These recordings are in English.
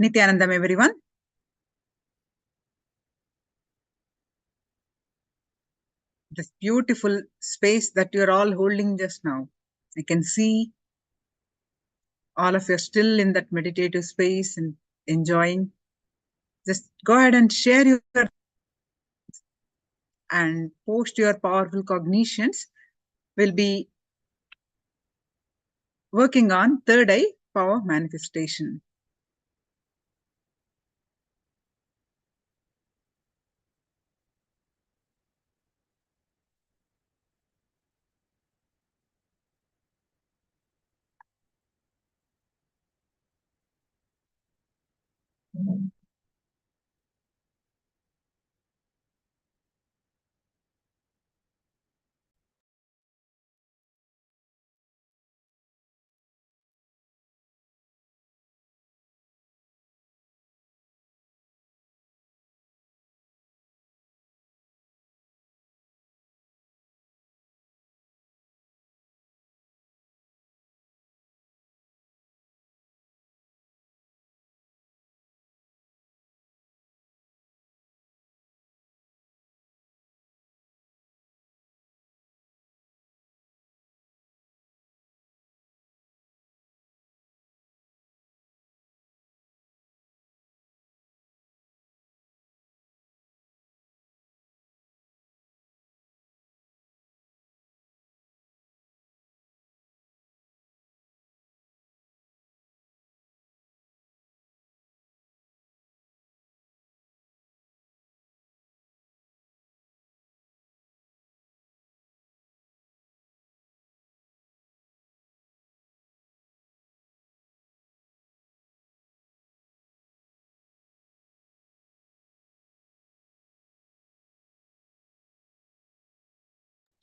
Nithyanandam, everyone. This beautiful space that you're all holding just now. I can see all of you are still in that meditative space and enjoying. Just go ahead and share your and post your powerful cognitions. We'll be working on third eye power manifestation.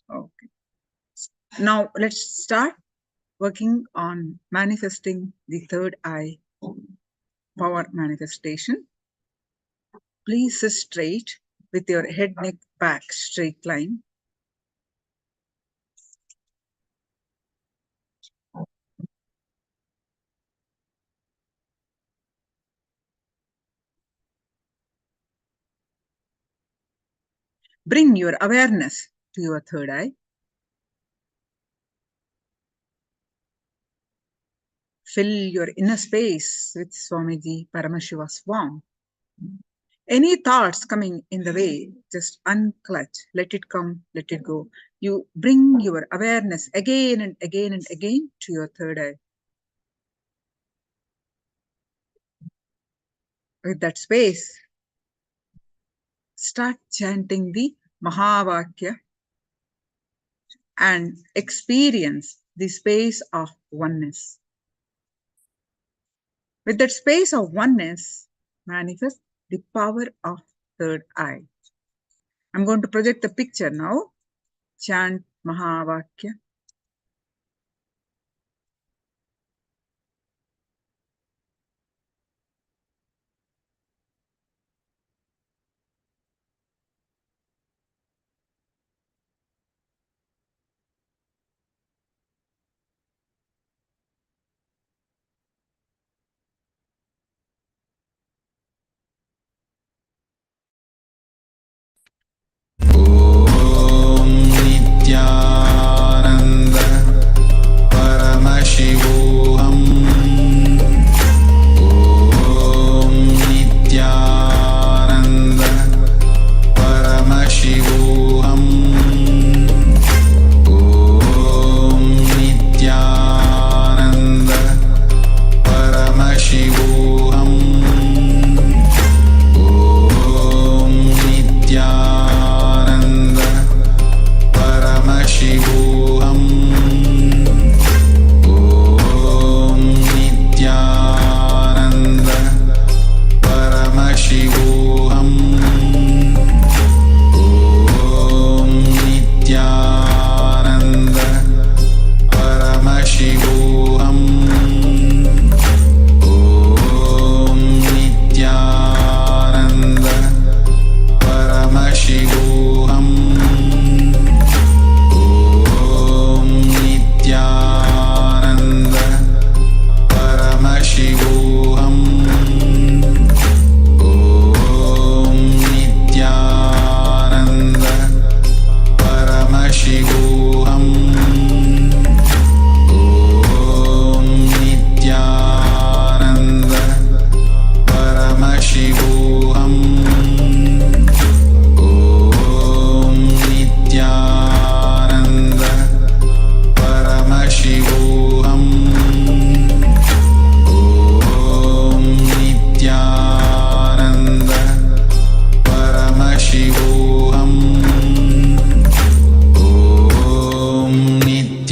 Okay. Now let's start working on manifesting the third eye power manifestation. Please sit straight with your head, neck, back straight line. Bring your awareness to your third eye. Fill your inner space with Swamiji Paramashiva's warmth. Any thoughts coming in the way, just unclutch, let it come, let it go. You bring your awareness again and again and again to your third eye. With that space, start chanting the Mahavakya and experience the space of oneness. With that space of oneness, manifest the power of third eye. I'm going to project the picture now. Chant Mahavakya. Om Nityananda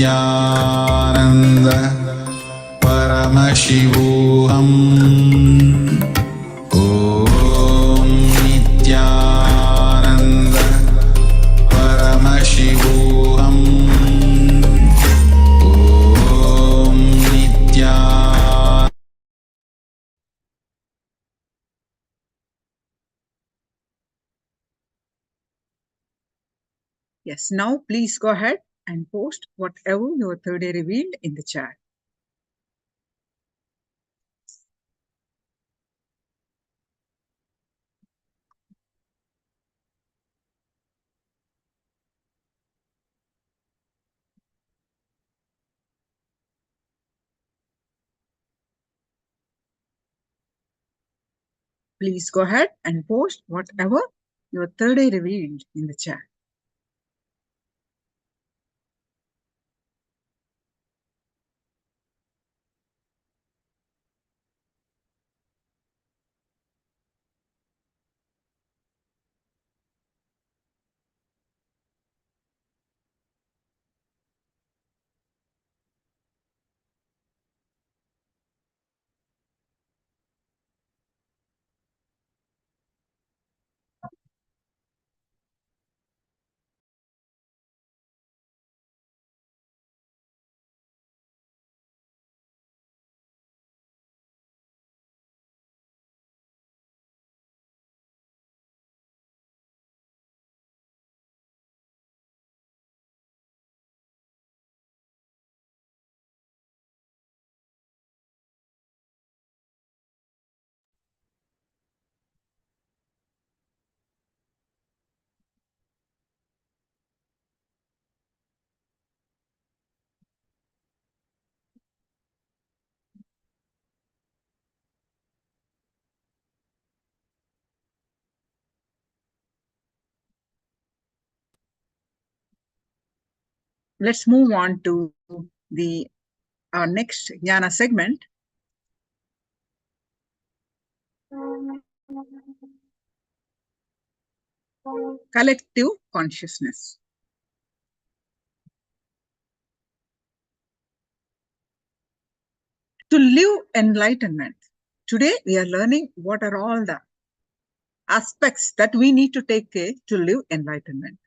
Nityananda Paramashivoham Om Nityananda Paramashivoham Om Nityananda. Yes, now please go ahead and post whatever your third eye revealed in the chat. Please go ahead and post whatever your third eye revealed in the chat. Let's move on to the our next jnana segment. Collective consciousness. To live enlightenment. Today we are learning what are all the aspects that we need to take care to live enlightenment.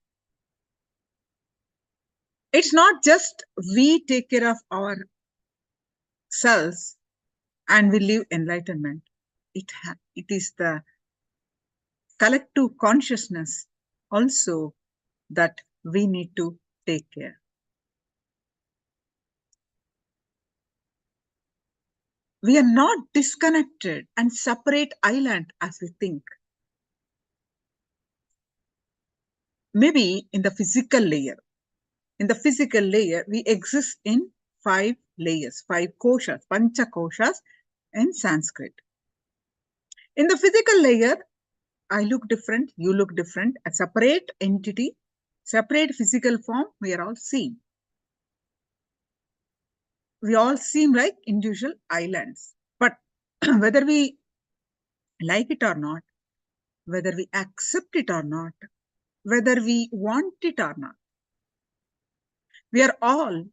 It's not just we take care of ourselves and we live enlightenment. It is the collective consciousness also that we need to take care. We are not disconnected and separate island as we think. Maybe in the physical layer. In the physical layer, we exist in 5 layers, 5 koshas, pancha koshas in Sanskrit. In the physical layer, I look different, you look different, a separate entity, separate physical form, we are all seen. We all seem like individual islands. But whether we like it or not, whether we accept it or not, whether we want it or not, we are all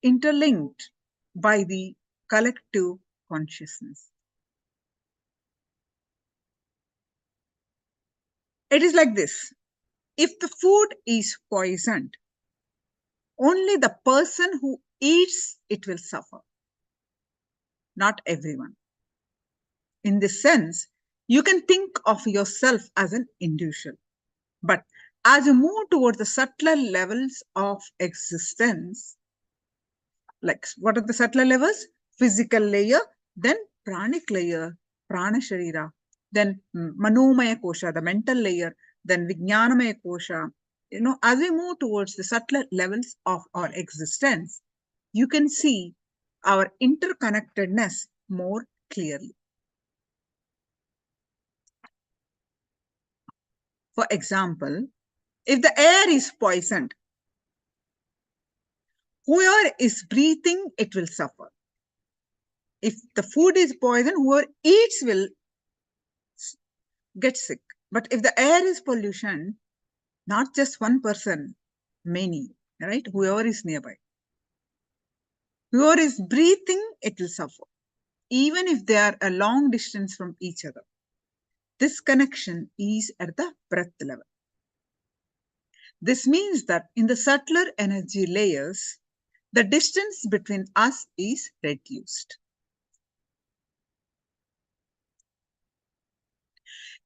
interlinked by the collective consciousness. It is like this. If the food is poisoned, only the person who eats it will suffer, not everyone. In this sense, you can think of yourself as an individual. But as you move towards the subtler levels of existence, like what are the subtler levels? Physical layer, then pranic layer, prana sharira, then manomaya kosha, the mental layer, then vijnanamaya kosha. As we move towards the subtler levels of our existence, you can see our interconnectedness more clearly. For example, if the air is poisoned, whoever is breathing, it will suffer. If the food is poison, whoever eats will get sick. But if the air is pollution, not just one person, many, right? Whoever is nearby. Whoever is breathing, it will suffer, even if they are a long distance from each other. This connection is at the breath level. This means that in the subtler energy layers, the distance between us is reduced.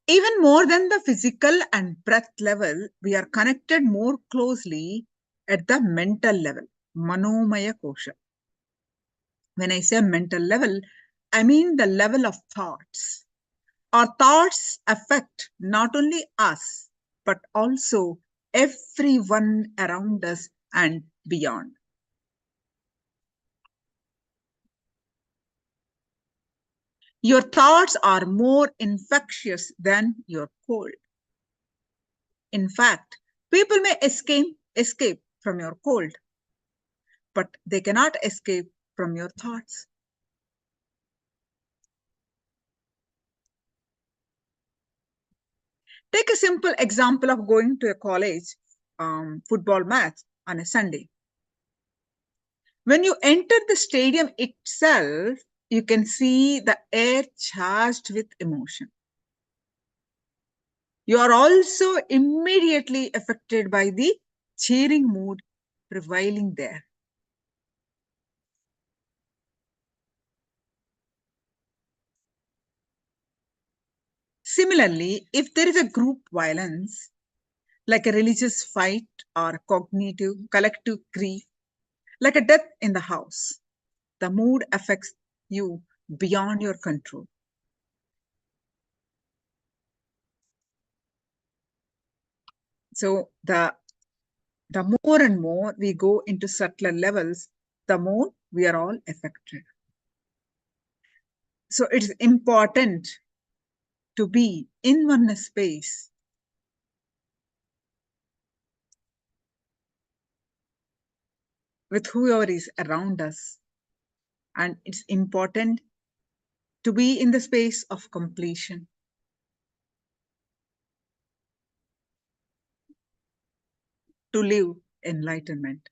Even more than the physical and breath level, we are connected more closely at the mental level, Manomaya Kosha. When I say mental level, I mean the level of thoughts. Our thoughts affect not only us, but also everyone around us and beyond. Your thoughts are more infectious than your cold. In fact, people may escape from your cold, but they cannot escape from your thoughts. Take a simple example of going to a college football match on a Sunday. When you enter the stadium itself, you can see the air charged with emotion. You are also immediately affected by the cheering mood prevailing there. Similarly, if there is a group violence, like a religious fight or collective grief, like a death in the house, the mood affects you beyond your control. So the more and more we go into subtler levels, the more we are all affected. So it's important to be in one space with whoever is around us. And it's important to be in the space of completion, to live enlightenment.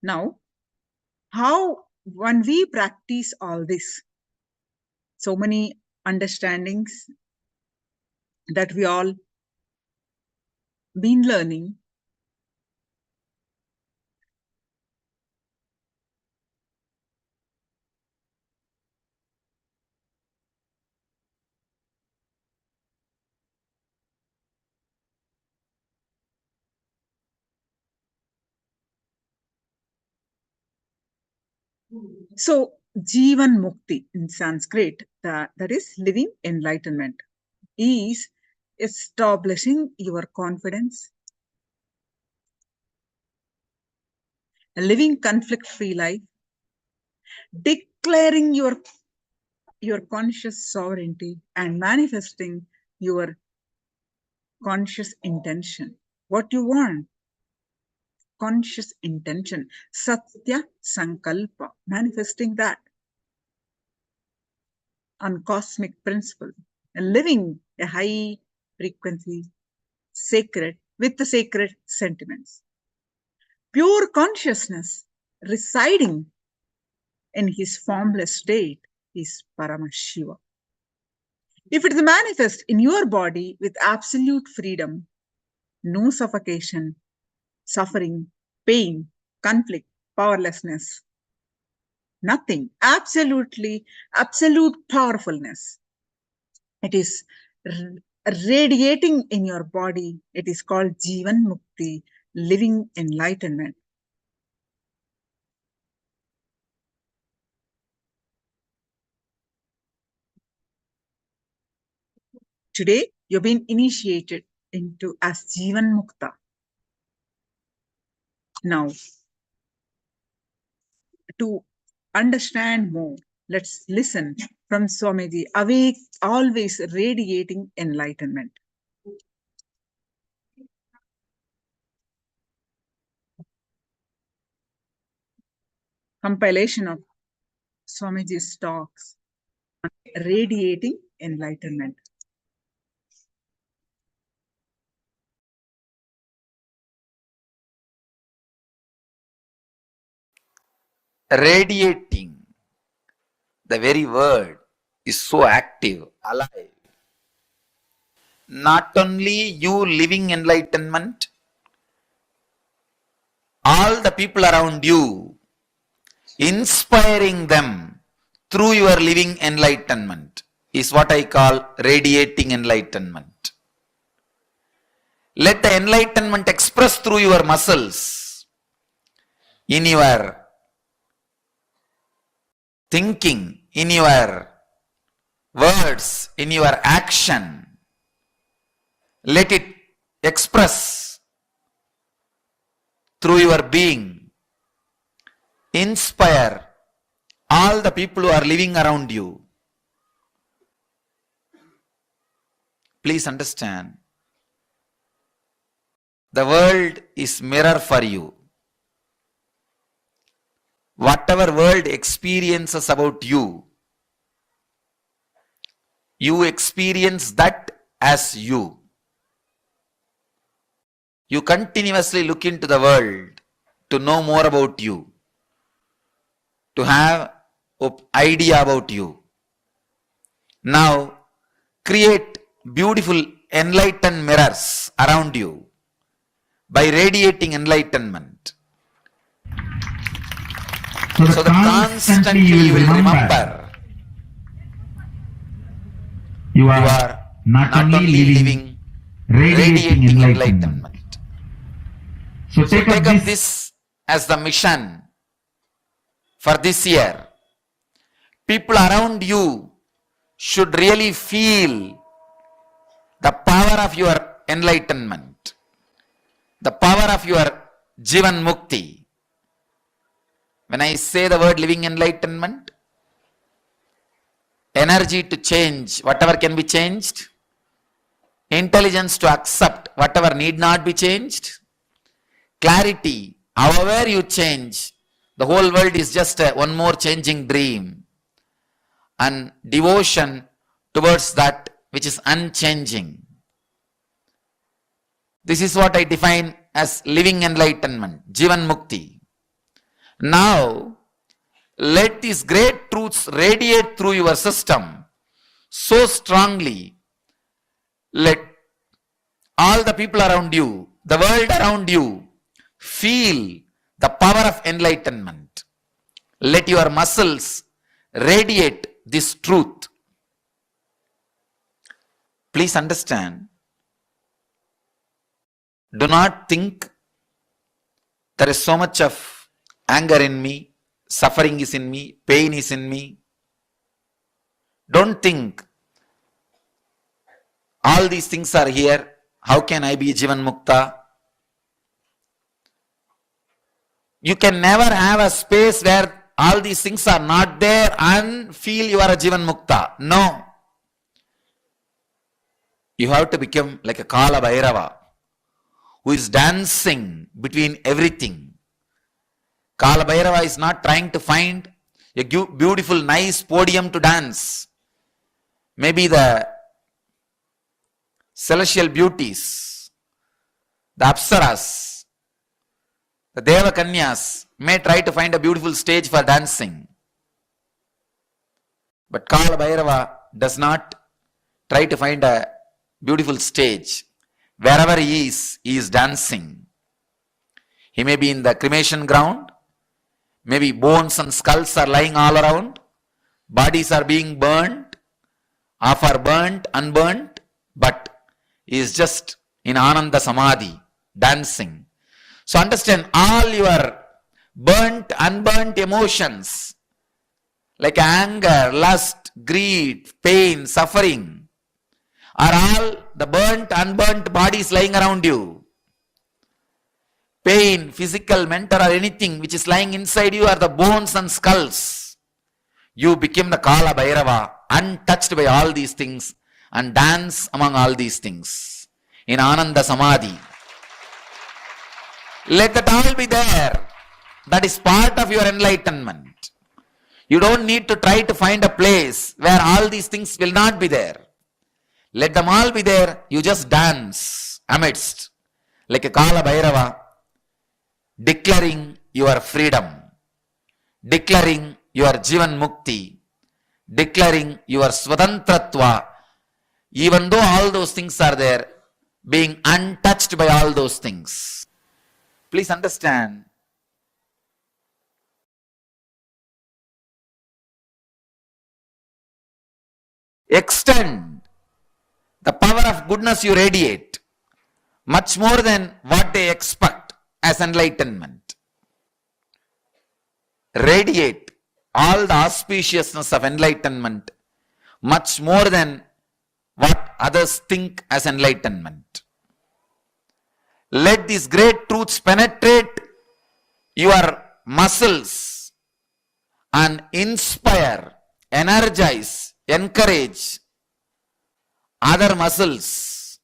Now, how when we practice all this, so many understandings that we all been learning, so Jivan Mukti in Sanskrit, that is living enlightenment, is establishing your confidence, a living conflict-free life, declaring your conscious sovereignty, and manifesting your conscious intention. What you want, conscious intention, Satya Sankalpa, manifesting that on cosmic principle, and living a high frequency, sacred, with the sacred sentiments. Pure consciousness residing in his formless state is Paramashiva. If it is manifest in your body with absolute freedom, no suffocation, suffering, pain, conflict, powerlessness, nothing, absolute powerfulness. It is radiating in your body. It is called Jivan Mukti, living enlightenment. Today, you've been initiated into as Jivan Mukta. Now, to understand more, let's listen from Swamiji, awake, always radiating enlightenment. compilation of Swamiji's talks on radiating enlightenment. Radiating, the very word is so active, alive. Not only you living enlightenment, all the people around you, inspiring them through your living enlightenment is what I call radiating enlightenment. Let the enlightenment express through your muscles, in your thinking, in your words, in your action. Let it express through your being. Inspire all the people who are living around you. Please understand, the world is mirror for you. Whatever world experiences about you, you experience that as you. You continuously look into the world to know more about you, to have an idea about you. Now, create beautiful enlightened mirrors around you by radiating enlightenment. So that constantly you will remember you are not only living, radiating enlightenment. So take up this as the mission for this year. People around you should really feel the power of your enlightenment, the power of your Jivan Mukti. When I say the word living enlightenment, energy to change whatever can be changed, intelligence to accept whatever need not be changed, clarity, however you change, the whole world is just one more changing dream, and devotion towards that which is unchanging. This is what I define as living enlightenment, Jivan Mukti. Now, let these great truths radiate through your system so strongly. Let all the people around you, the world around you, feel the power of enlightenment. Let your muscles radiate this truth. Please understand, do not think there is so much of anger in me, suffering is in me, pain is in me. Don't think all these things are here. How can I be Jivan Mukta? You can never have a space where all these things are not there and feel you are a Jivan Mukta. No. You have to become like a Kala Bhairava who is dancing between everything. Kala Bhairava is not trying to find a beautiful, nice podium to dance. Maybe the celestial beauties, the Apsaras, the Deva Kanyas may try to find a beautiful stage for dancing. But Kala Bhairava does not try to find a beautiful stage. Wherever he is dancing. He may be in the cremation ground. Maybe bones and skulls are lying all around. Bodies are being burnt, half are burnt, unburnt, but he is just in Ananda Samadhi, dancing. So understand, all your burnt, unburnt emotions, like anger, lust, greed, pain, suffering, are all the burnt, unburnt bodies lying around you. Pain, physical, mental, or anything which is lying inside you are the bones and skulls. You become the Kala Bhairava, untouched by all these things, and dance among all these things in Ananda Samadhi. Let that all be there. That is part of your enlightenment. You don't need to try to find a place where all these things will not be there. Let them all be there. You just dance amidst, like a Kala Bhairava, declaring your freedom, declaring your Jivan Mukti, declaring your Swadantratva, even though all those things are there, being untouched by all those things. Please understand. Extend the power of goodness you radiate much more than what they expect as enlightenment. Radiate all the auspiciousness of enlightenment much more than what others think as enlightenment. Let these great truths penetrate your muscles and inspire, energize, encourage other muscles,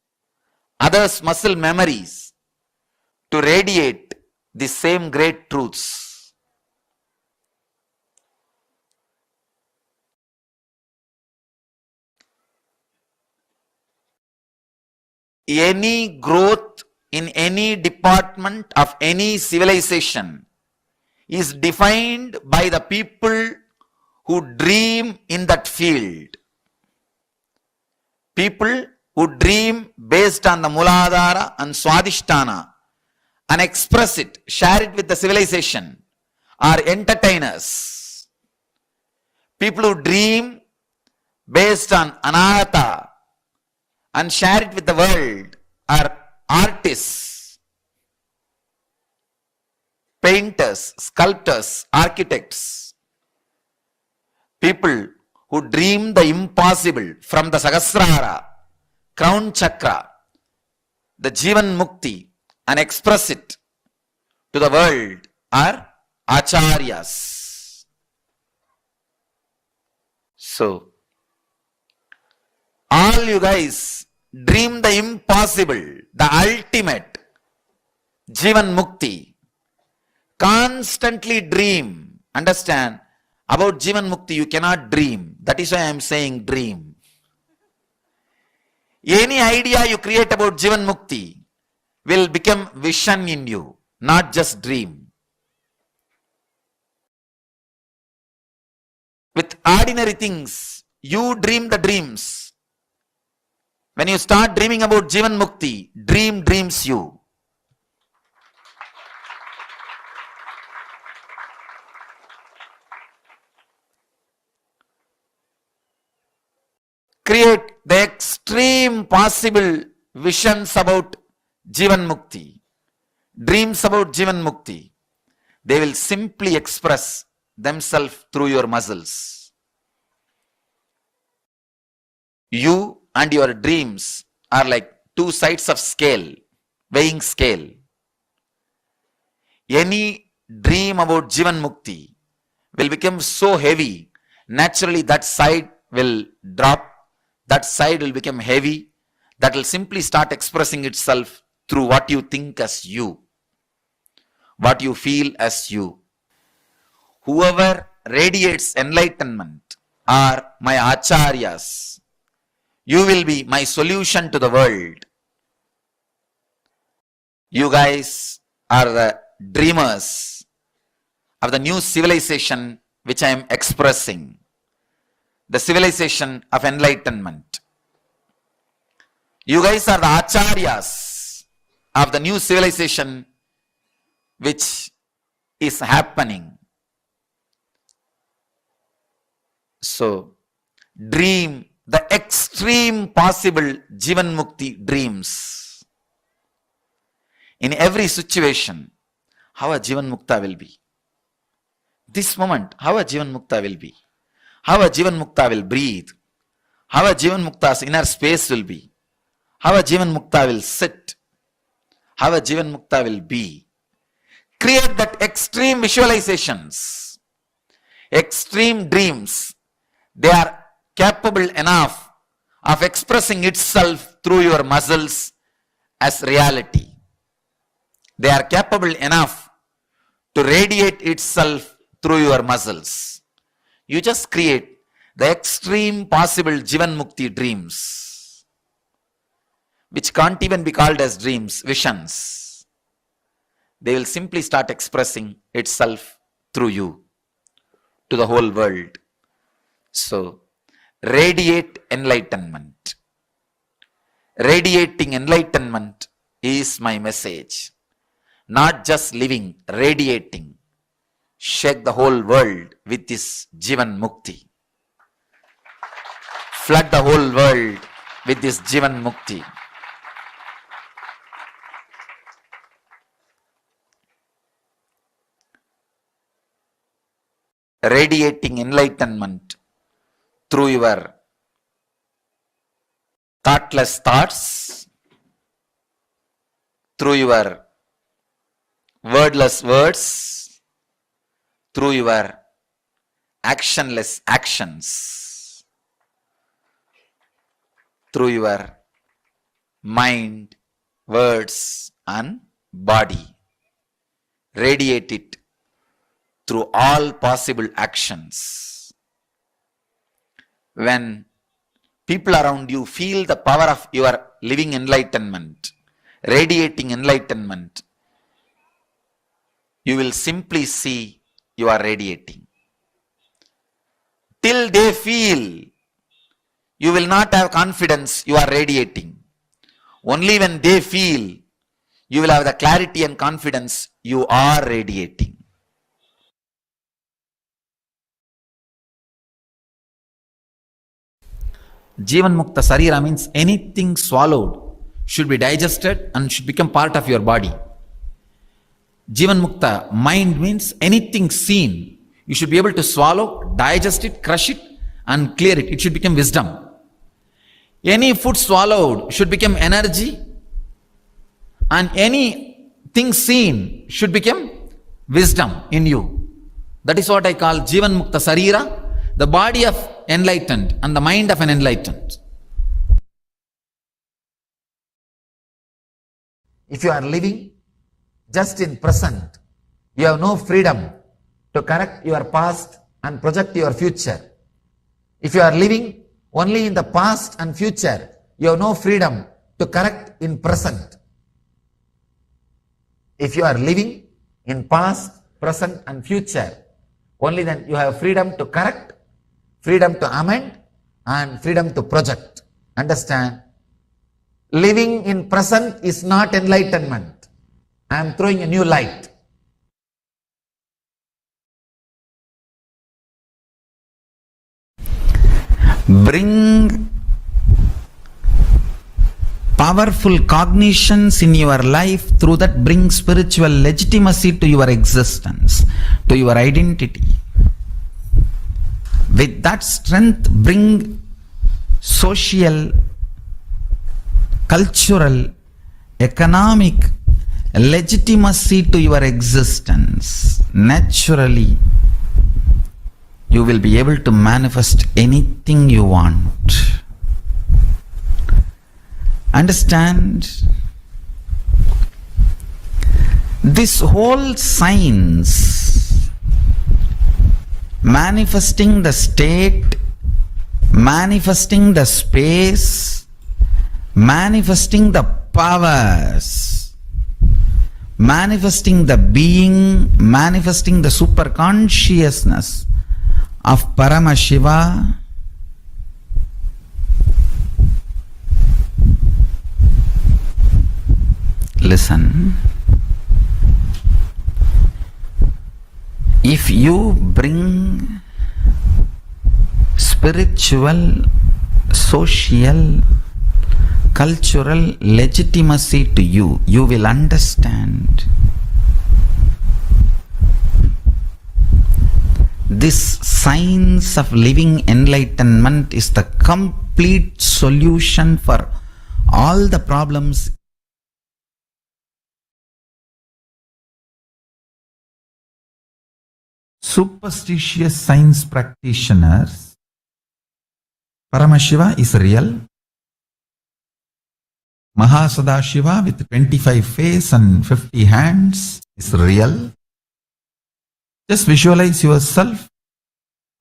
others' muscle memories to radiate the same great truths. Any growth in any department of any civilization is defined by the people who dream in that field. People who dream based on the Muladhara and Swadhisthana and express it, share it with the civilization, are entertainers. People who dream based on Anahata and share it with the world are artists, painters, sculptors, architects. People who dream the impossible from the Sahasrara, crown chakra, the Jivan Mukti, and express it to the world are acharyas. So, all you guys dream the impossible, the ultimate Jivan Mukti. Constantly dream. Understand? About Jivan Mukti you cannot dream. That is why I am saying dream. Any idea you create about Jivan Mukti will become vision in you, not just dream. With ordinary things, you dream the dreams. When you start dreaming about Jivan Mukti, dream dreams you. Create the extreme possible visions about Jivan Mukti, dreams about Jivan Mukti. They will simply express themselves through your muscles. You and your dreams are like two sides of scale, weighing scale. Any dream about Jivan Mukti will become so heavy, naturally that side will drop, that side will become heavy, that will simply start expressing itself through what you think as you, what you feel as you. Whoever radiates enlightenment are my acharyas. You will be my solution to the world. You guys are the dreamers of the new civilization which I am expressing. The civilization of enlightenment. You guys are the acharyas of the new civilization which is happening. So, dream the extreme possible Jivan Mukti dreams. In every situation, how a Jivan Mukta will be. This moment, how a Jivan Mukta will be. How a Jivan Mukta will breathe. How a Jivan Mukta's inner space will be. How a Jivan Mukta will sit. How a Jivan Mukta will be. Create that extreme visualizations, extreme dreams. They are capable enough of expressing itself through your muscles as reality. They are capable enough to radiate itself through your muscles. You just create the extreme possible Jivan Mukti dreams, which can't even be called as dreams, visions. They will simply start expressing itself through you to the whole world. So, radiate enlightenment. Radiating enlightenment is my message. Not just living, radiating. Shake the whole world with this Jivan Mukti. Flood the whole world with this Jivan Mukti. Radiating enlightenment through your thoughtless thoughts, through your wordless words, through your actionless actions, through your mind, words and body. Radiate it through all possible actions. When people around you feel the power of your living enlightenment, radiating enlightenment, you will simply see you are radiating. Till they feel, you will not have confidence you are radiating. Only when they feel, you will have the clarity and confidence you are radiating. Jivan Mukta Sarira means anything swallowed should be digested and should become part of your body. Jivan Mukta mind means anything seen, you should be able to swallow, digest it, crush it and clear it. It should become wisdom. Any food swallowed should become energy, and anything seen should become wisdom in you. That is what I call Jivan Mukta Sarira, the body of enlightened and the mind of an enlightened. If you are living just in present, you have no freedom to correct your past and project your future. If you are living only in the past and future, you have no freedom to correct in present. If you are living in past, present and future, only then you have freedom to correct, freedom to amend and freedom to project. Understand? Living in present is not enlightenment. I am throwing a new light. Bring powerful cognitions in your life, through that bring spiritual legitimacy to your existence, to your identity. With that strength, bring social, cultural, economic legitimacy to your existence. Naturally, you will be able to manifest anything you want. Understand? This whole science, manifesting the state, manifesting the space, manifesting the powers, manifesting the being, manifesting the superconsciousness of Paramashiva, listen. If you bring spiritual, social, cultural legitimacy to you, you will understand this science of living enlightenment is the complete solution for all the problems. Superstitious science practitioners, Paramashiva is real. Mahasadashiva with 25 face and 50 hands is real. Just visualize yourself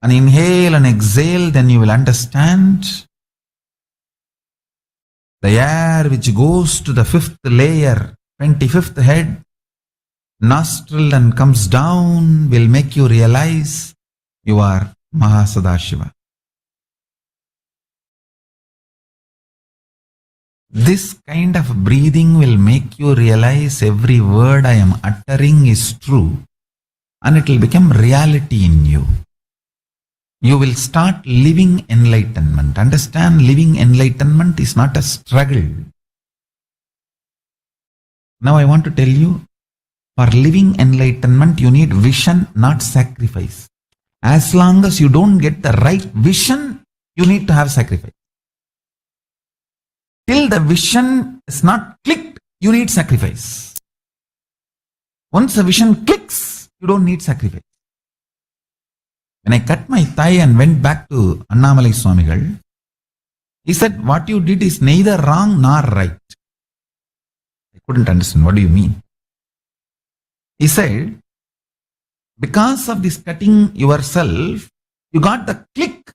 and inhale and exhale, then you will understand the air which goes to the 5th layer, 25th head, nostril and comes down will make you realize you are Mahasadashiva. This kind of breathing will make you realize every word I am uttering is true, and it will become reality in you. You will start living enlightenment. Understand, living enlightenment is not a struggle. Now I want to tell you, for living enlightenment, you need vision, not sacrifice. As long as you don't get the right vision, you need to have sacrifice. Till the vision is not clicked, you need sacrifice. Once the vision clicks, you don't need sacrifice. When I cut my thigh and went back to Annamalai Swamigal, he said, what you did is neither wrong nor right. I couldn't understand. What do you mean? He said, because of this cutting yourself, you got the click.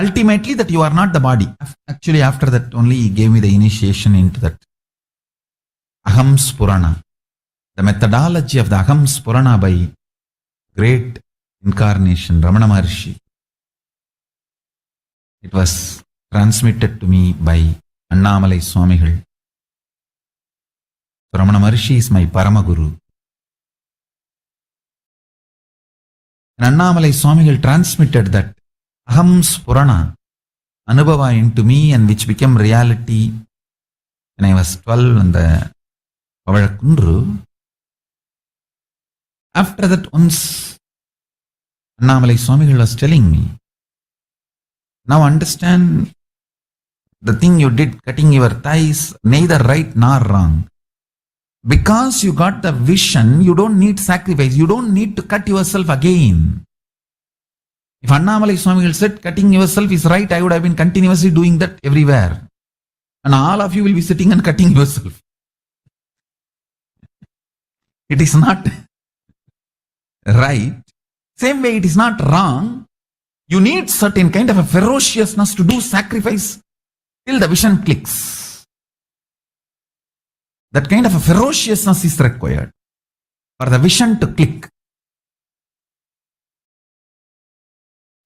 Ultimately, that you are not the body. Actually, after that only he gave me the initiation into that Aham Spurana. The methodology of the Aham Spurana by great incarnation, Ramana Maharshi. It was transmitted to me by Annamalai Swamigal. So Ramana Maharshi is my Paramaguru. And Annamalai Swamigal transmitted that Aham Spurana Anubhava into me, and which became reality when I was 12 in the Pavadakundru. After that, once Annamalai Swamigal was telling me, now understand the thing you did, cutting your thighs, neither right nor wrong. Because you got the vision, you don't need sacrifice. You don't need to cut yourself again. If Annamalai Swamigal said cutting yourself is right, I would have been continuously doing that everywhere. And all of you will be sitting and cutting yourself. It is not right. Same way, it is not wrong. You need certain kind of a ferociousness to do sacrifice till the vision clicks. That kind of a ferociousness is required for the vision to click.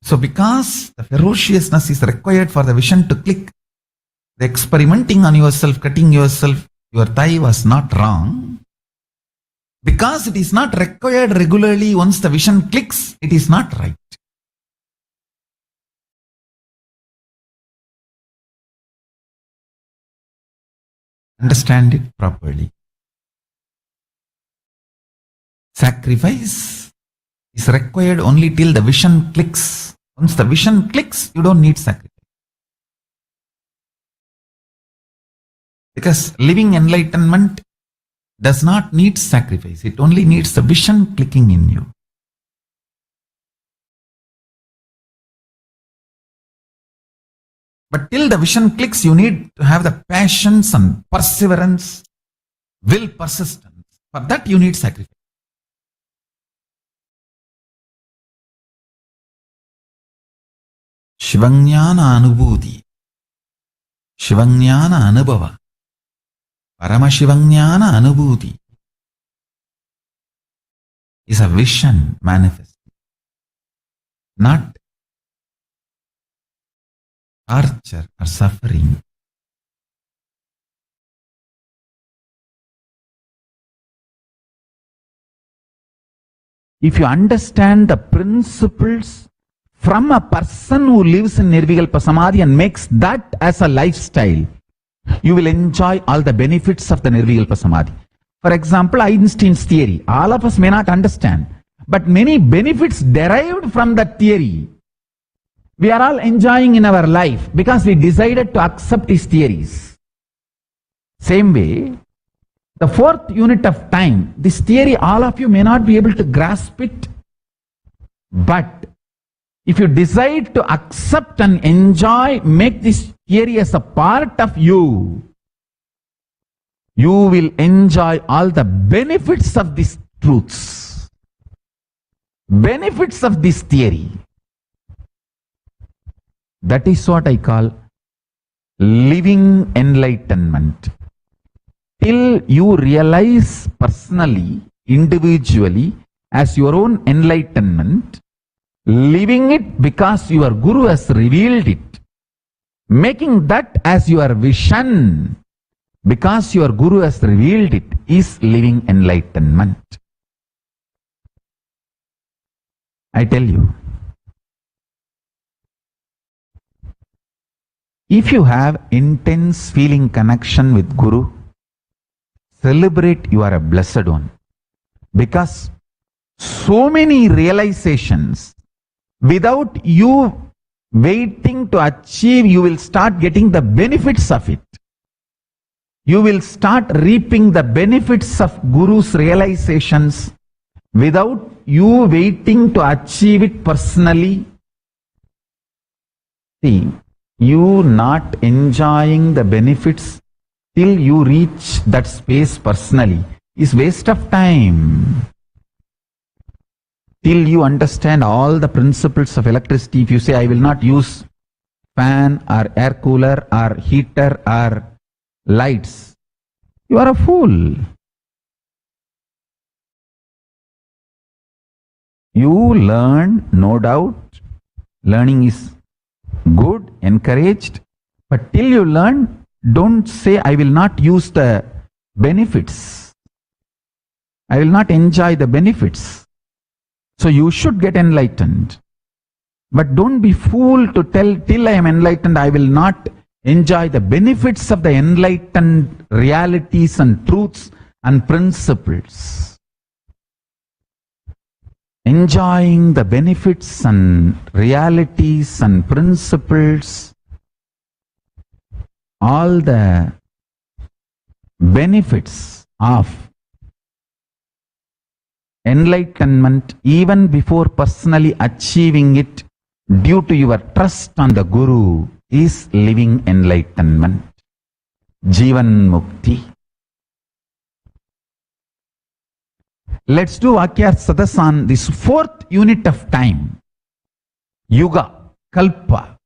So because the ferociousness is required for the vision to click, the experimenting on yourself, cutting yourself, your thigh was not wrong. Because it is not required regularly, once the vision clicks, it is not right. Understand it properly. Sacrifice is required only till the vision clicks. Once the vision clicks, you don't need sacrifice. Because living enlightenment does not need sacrifice. It only needs the vision clicking in you. But till the vision clicks, you need to have the patience and perseverance, will, persistence. For that you need sacrifice. Shivanyana Anubhuti, Shivanyana Anubhava, Paramashivanyana Anubhuti is a vision manifest, not torture or suffering. If you understand the principles from a person who lives in Nirvikalpa Samadhi and makes that as a lifestyle, you will enjoy all the benefits of the Nirvikalpa Samadhi. For example, Einstein's theory, all of us may not understand, but many benefits derived from that theory, we are all enjoying in our life because we decided to accept his theories. Same way, the fourth unit of time, this theory, all of you may not be able to grasp it, but if you decide to accept and enjoy, make this theory as a part of you, you will enjoy all the benefits of these truths. benefits of this theory. That is what I call living enlightenment. Till you realize personally, individually, as your own enlightenment, living it because your Guru has revealed it, making that as your vision because your Guru has revealed it, is living enlightenment. I tell you, if you have intense feeling connection with Guru, celebrate you are a blessed one. Because so many realizations, without you waiting to achieve, you will start getting the benefits of it. You will start reaping the benefits of Guru's realizations without you waiting to achieve it personally. See, you not enjoying the benefits till you reach that space personally is waste of time. Till you understand all the principles of electricity, if you say, I will not use fan or air cooler or heater or lights, you are a fool. You learn, no doubt. Learning is good, encouraged. But till you learn, don't say, I will not use the benefits. I will not enjoy the benefits. So you should get enlightened. But don't be fool to tell, till I am enlightened, I will not enjoy the benefits of the enlightened realities and truths and principles. Enjoying the benefits and realities and principles, all the benefits of enlightenment, even before personally achieving it, due to your trust on the Guru, is living enlightenment. Jivan Mukti. Let's do Vakya Sadas on this fourth unit of time. Yuga, Kalpa.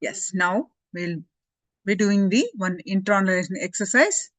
Yes, now we'll be doing the one internalization exercise.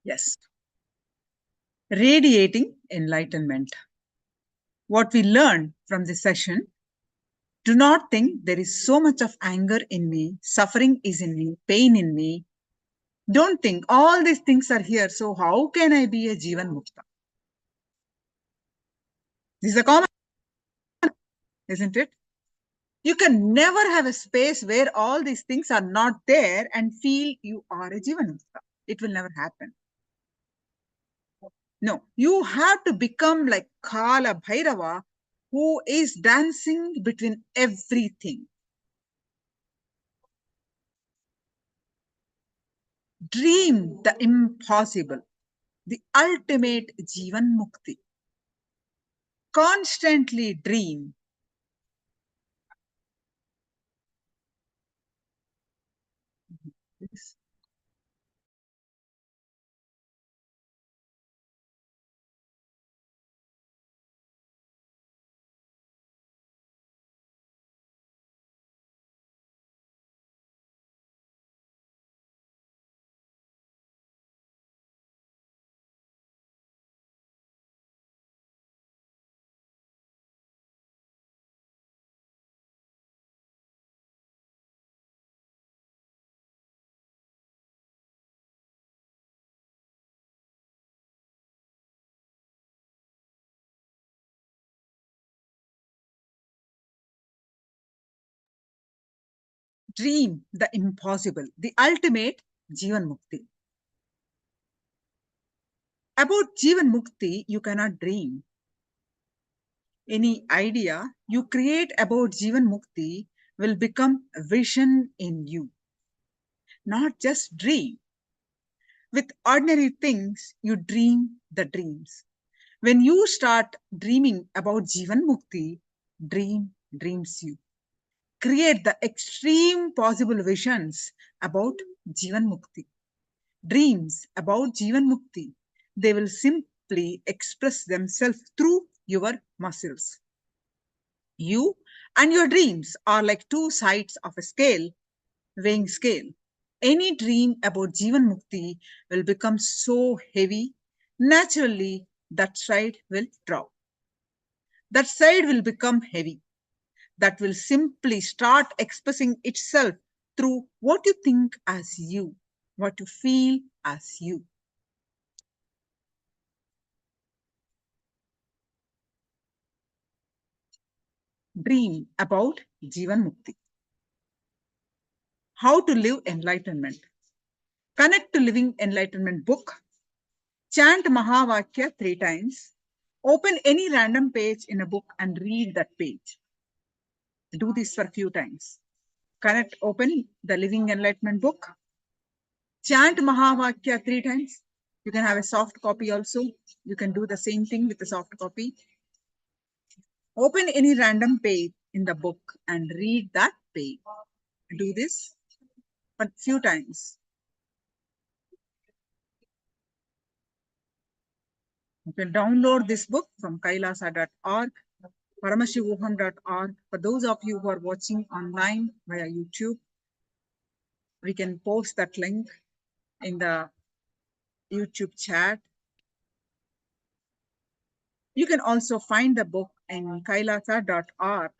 Yes. Radiating enlightenment. What we learned from this session, do not think there is so much of anger in me, suffering is in me, pain in me. Don't think all these things are here. So how can I be a Jivan Mukta? This is a common, isn't it? You can never have a space where all these things are not there and feel you are a Jivan Mukta. It will never happen. No, you have to become like Kala Bhairava, who is dancing between everything. Dream the impossible, the ultimate Jivan Mukti. Constantly dream. Dream the impossible, the ultimate Jivan Mukti. About Jivan Mukti, you cannot dream. Any idea you create about Jivan Mukti will become a vision in you, not just dream. With ordinary things, you dream the dreams. When you start dreaming about Jivan Mukti, dream dreams you. Create the extreme possible visions about Jivan Mukti. Dreams about Jivan Mukti, they will simply express themselves through your muscles. You and your dreams are like two sides of a scale, weighing scale. Any dream about Jivan Mukti will become so heavy, naturally that side will drop. That side will become heavy. That will simply start expressing itself through what you think as you, what you feel as you. Dream about Jivan Mukti. How to live enlightenment. Connect to Living Enlightenment book. Chant Mahavakya 3 times. Open any random page in a book and read that page. Do this for a few times. Connect, open the Living Enlightenment book. Chant Mahavakya 3 times. You can have a soft copy also. You can do the same thing with the soft copy. Open any random page in the book and read that page. Do this a few times. You can download this book from kailasa.org, paramashivoham.org. For those of you who are watching online via YouTube, We can post that link in the YouTube chat. You can also find the book in kailasa.org.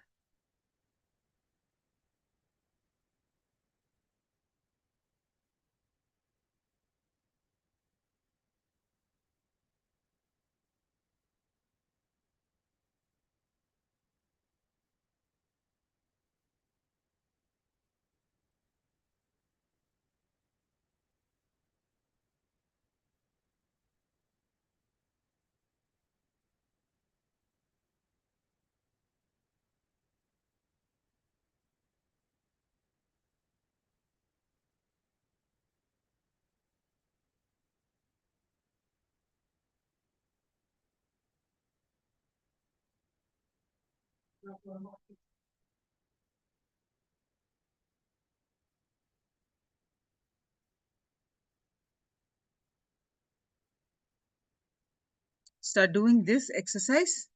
Start doing this exercise.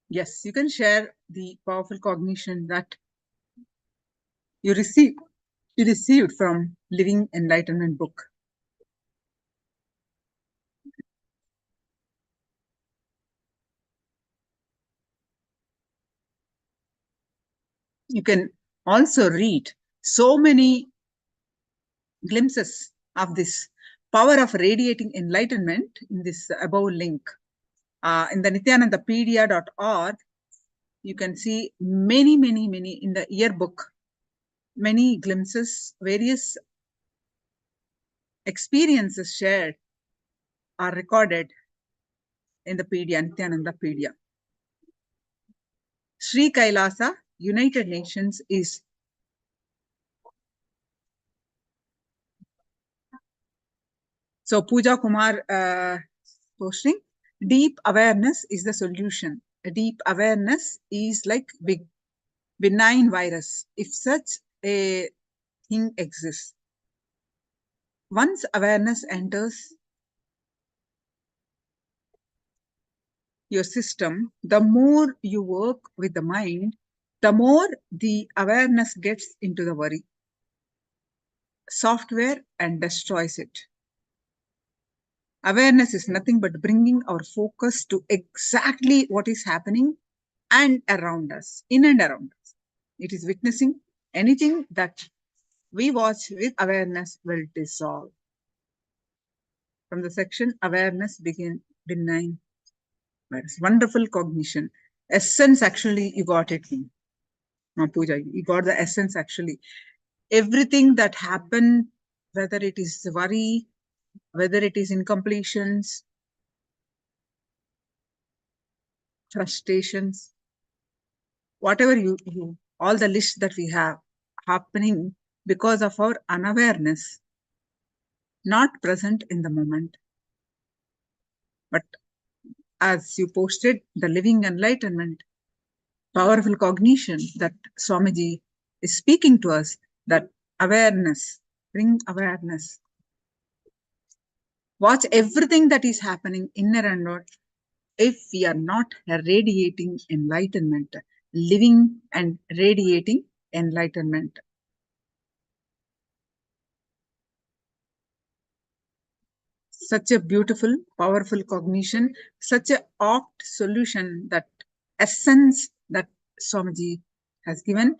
Yes, you can share the powerful cognition that you received from Living Enlightenment book. You can also read so many glimpses of this power of radiating enlightenment in this above link. In the nithyanandapedia.org, you can see many in the yearbook, many glimpses, various experiences shared are recorded in the Nithyanandapedia. Sri KAILASA, United Nations is so Pooja Kumar posting, deep awareness is the solution. A deep awareness is like big benign virus, if such a thing exists. Once awareness enters your system, the more you work with the mind, the more the awareness gets into the worry software and destroys it. Awareness is nothing but bringing our focus to exactly what is happening and around us, in and around us. It is witnessing anything that we watch with awareness will dissolve. From the section awareness begin benign. Wonderful cognition. Essence, actually, you got it. Pooja, you got the essence actually. Everything that happened, whether it is worry, whether it is incompletions, frustrations, whatever you all the list that we have happening because of our unawareness, not present in the moment. But as you posted, the living enlightenment, powerful cognition that Swamiji is speaking to us, that awareness, bring awareness. Watch everything that is happening inner and out. If we are not radiating enlightenment, living and radiating enlightenment. Such a beautiful, powerful cognition, such a opt solution, that essence that Swamiji has given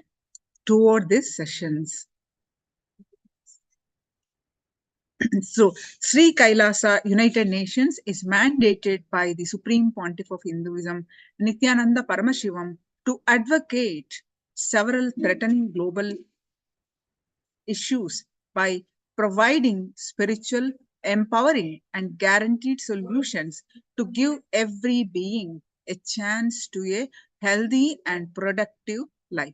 toward these sessions. So, Sri Kailasa United Nations is mandated by the Supreme Pontiff of Hinduism, Nithyananda Paramashivham, to advocate several threatening global issues by providing spiritual, empowering, and guaranteed solutions to give every being a chance to a healthy and productive life.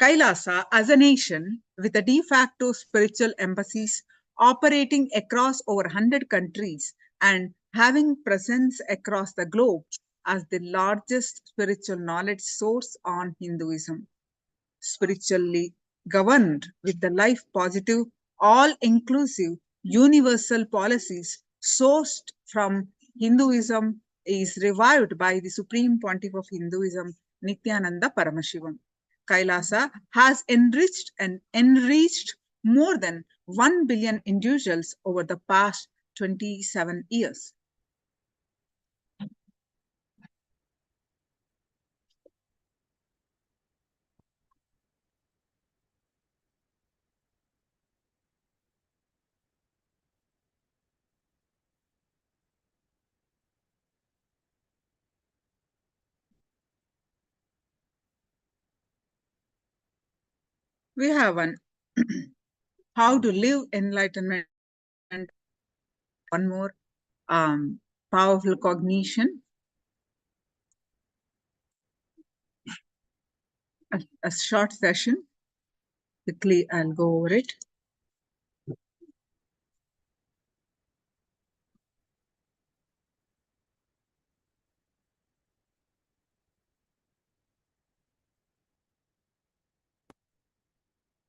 Kailasa, as a nation with a de facto spiritual embassies operating across over 100 countries and having presence across the globe as the largest spiritual knowledge source on Hinduism, spiritually governed with the life positive, all inclusive, universal policies sourced from Hinduism, is revived by the Supreme Pontiff of Hinduism, Nithyananda Paramashivham. Kailasa has enriched more than 1 billion individuals over the past 27 years. We have one how to live enlightenment, and one more powerful cognition, a short session. Quickly, I'll go over it.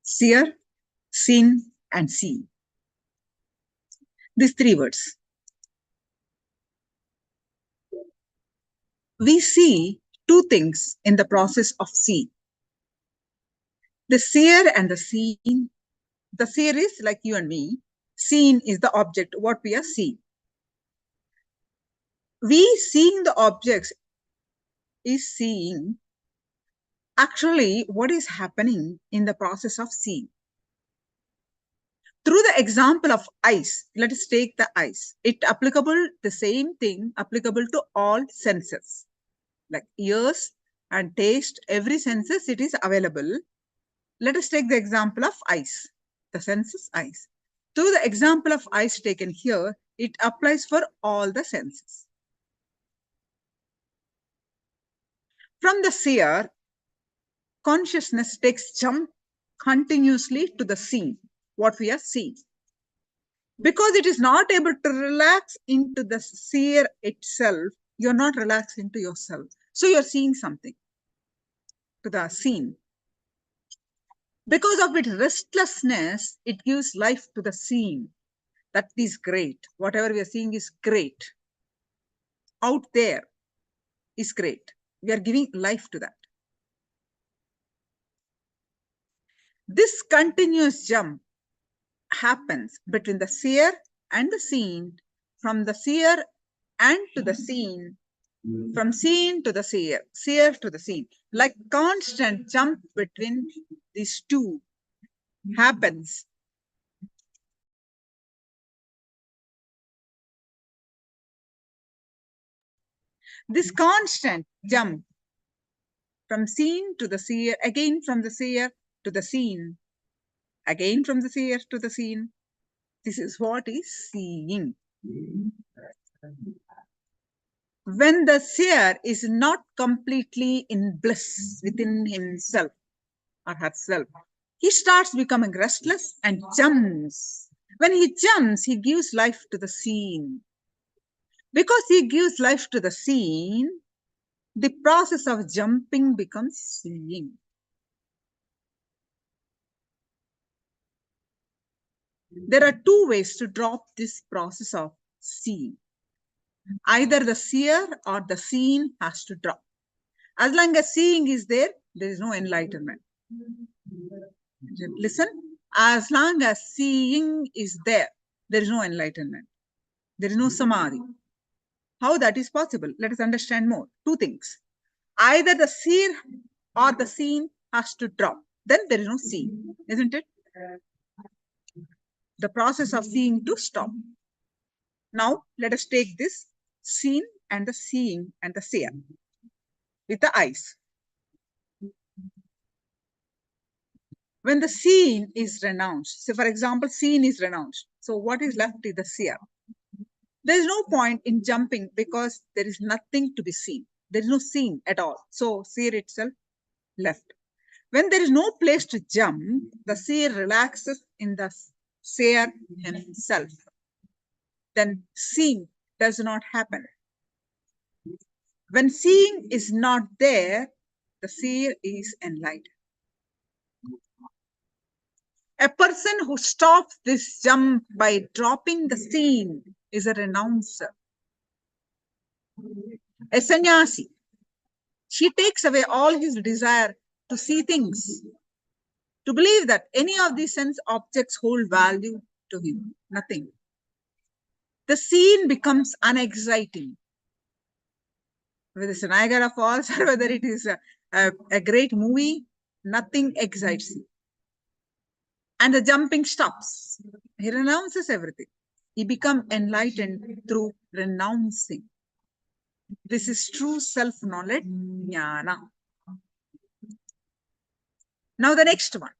Seer, seen, and see. These three words. We see two things in the process of seeing. The seer and the seen. The seer is like you and me. Seen is the object, what we are seeing. We seeing the objects is seeing actually what is happening in the process of seeing. Through the example of eyes, let us take the eyes. It applicable, the same thing applicable to all senses. Like ears and taste, every senses it is available. Let us take the example of eyes, the senses eyes. Through the example of eyes taken here, it applies for all the senses. From the seer, consciousness takes jump continuously to the scene, what we are seeing. Because it is not able to relax into the seer itself, you're not relaxed into yourself. So you're seeing something to the scene. Because of its restlessness, it gives life to the scene. That is great. Whatever we are seeing is great. Out there is great. We are giving life to that. This continuous jump happens between the seer and the seen, from the seer and to the seen, from seen to the seer, seer to the seen. Like constant jump between these two happens. This constant jump from seen to the seer, again from the seer to the seen, again from the seer to the seen. This is what is seeing. When the seer is not completely in bliss within himself or herself, he starts becoming restless and jumps. When he jumps, he gives life to the scene. Because he gives life to the scene, the process of jumping becomes seeing. There are two ways to drop this process of seeing. Either the seer or the seen has to drop. As long as seeing is there, there is no enlightenment. Listen, as long as seeing is there is no enlightenment. There is no samadhi. How that is possible? Let us understand more. Two things. Either the seer or the seen has to drop. Then there is no seeing, isn't it? The process of seeing to stop. Now, let us take this seen and the seeing and the seer with the eyes. When the seen is renounced, say for example, seen is renounced. So what is left is the seer. There is no point in jumping because there is nothing to be seen. There is no seen at all. So seer itself left. When there is no place to jump, the seer relaxes in the seer himself. Then seeing does not happen. When seeing is not there, the seer is enlightened. A person who stops this jump by dropping the scene is a renouncer. A sannyasi, she takes away all his desire to see things, to believe that any of these sense objects hold value to him. Nothing. The scene becomes unexciting. Whether it's Niagara Falls or whether it is a great movie, nothing excites him. And the jumping stops. He renounces everything. He becomes enlightened through renouncing. This is true self-knowledge, jnana. Now the next one.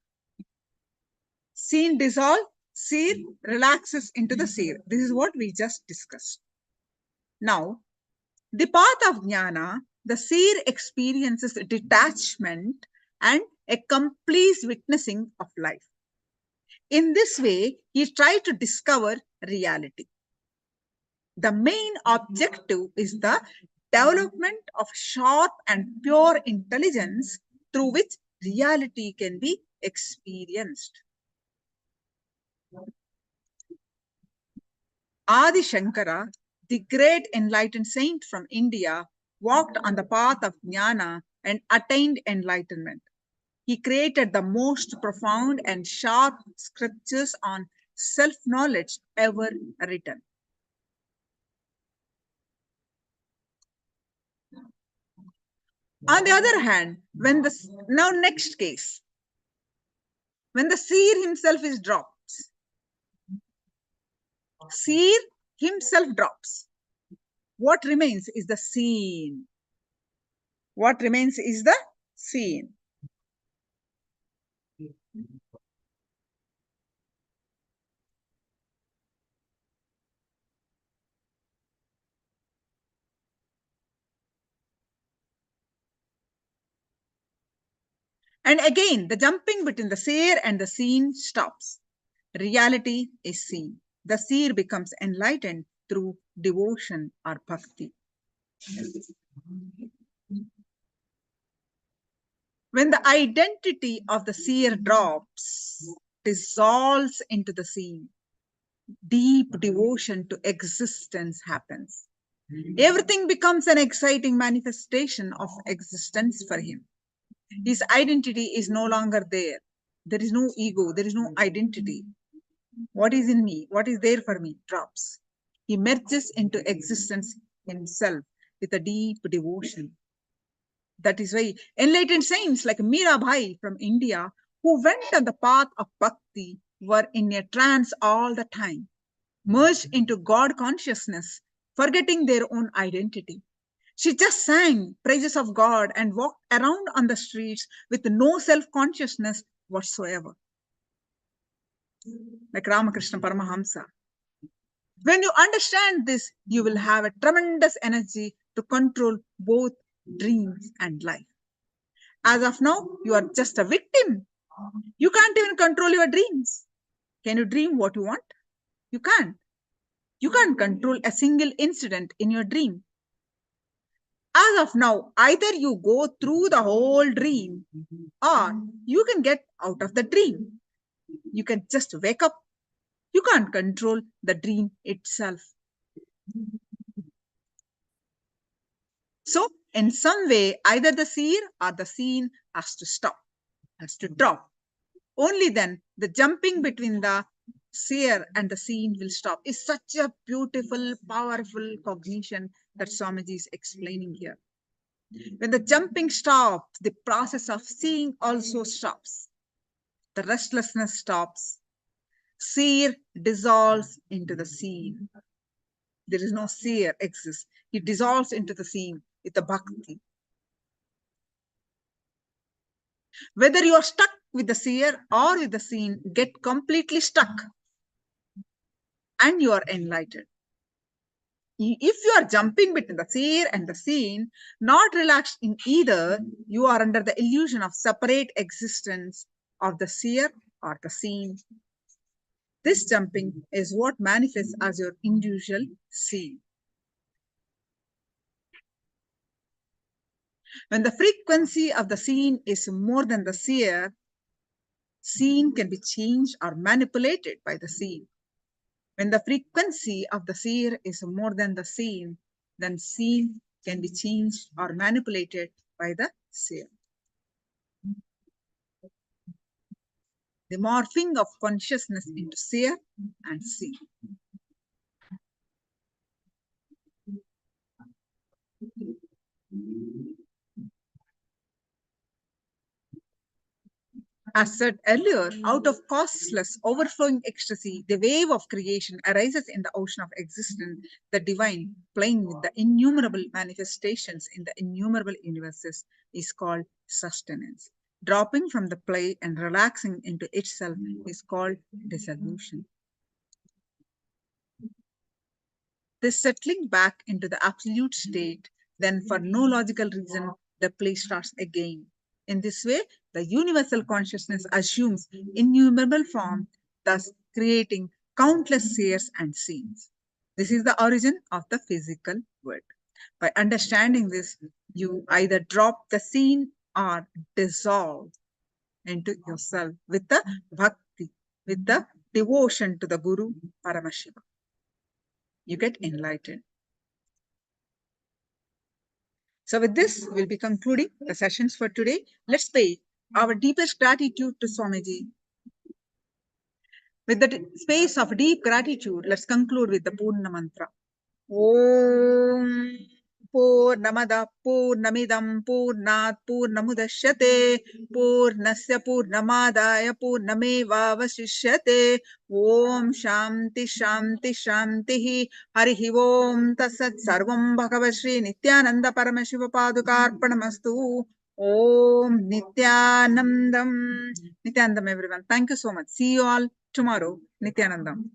Seen dissolve, seer relaxes into the seer. This is what we just discussed. Now, the path of jnana, the seer experiences detachment and a complete witnessing of life. In this way, he tried to discover reality. The main objective is the development of sharp and pure intelligence through which reality can be experienced. Adi Shankara, the great enlightened saint from India, walked on the path of jnana and attained enlightenment. He created the most profound and sharp scriptures on self-knowledge ever written. On the other hand, now next case, when the seer himself is dropped, seer himself drops, what remains is the seen. What remains is the seen. And again, the jumping between the seer and the seen stops. Reality is seen. The seer becomes enlightened through devotion or bhakti. When the identity of the seer drops, dissolves into the seen, deep devotion to existence happens. Everything becomes an exciting manifestation of existence for him. His identity is no longer there. There is no ego, there is no identity. What is in me, what is there for me, drops. He merges into existence himself with a deep devotion. That is why enlightened saints like Mirabai from India, who went on the path of bhakti, were in a trance all the time, merged into God consciousness, forgetting their own identity. She just sang praises of God and walked around on the streets with no self-consciousness whatsoever. Like Ramakrishna Paramahamsa. When you understand this, you will have a tremendous energy to control both dreams and life. As of now, you are just a victim. You can't even control your dreams. Can you dream what you want? You can't. You can't control a single incident in your dream. As of now, either you go through the whole dream or you can get out of the dream. You can just wake up. You can't control the dream itself. So, in some way, either the seer or the seen has to stop, has to drop. Only then the jumping between the seer and the seen will stop. It's such a beautiful, powerful cognition that Swamiji is explaining here. When the jumping stops, the process of seeing also stops. The restlessness stops. Seer dissolves into the seen. There is no seer exists. He dissolves into the seen with the bhakti. Whether you are stuck with the seer or with the seen, get completely stuck and you are enlightened. If you are jumping between the seer and the seen, not relaxed in either, you are under the illusion of separate existence of the seer or the seen. This jumping is what manifests as your individual seen. When the frequency of the seen is more than the seer, seen can be changed or manipulated by the seen. When the frequency of the seer is more than the seen, then seen can be changed or manipulated by the seer. The morphing of consciousness into seer and seen. As said earlier, out of causeless, overflowing ecstasy, the wave of creation arises in the ocean of existence, the divine, playing with the innumerable manifestations in the innumerable universes, is called sustenance. Dropping from the play and relaxing into itself is called dissolution. This settling back into the absolute state, then for no logical reason, the play starts again. In this way, the universal consciousness assumes innumerable form, thus creating countless seers and scenes. This is the origin of the physical world. By understanding this, you either drop the scene or dissolve into yourself with the bhakti, with the devotion to the Guru Paramashiva. you get enlightened. So with this, we'll be concluding the sessions for today. Let's pay our deepest gratitude to Swamiji. With the space of deep gratitude, let's conclude with the Purna Mantra. Om Purnamada Purnamidam Purnat Purnamudashyate Purnasya Purnamadaya Purnameva Vasishyate Om Shanti Shanti Shanti Harihi Om Tasat Sarvam Bhagavad Sri Nityananda Paramashiva Padukarpanamastu Om Nityanandam. Nityanandam, everyone. Thank you so much. See you all tomorrow. Nityanandam.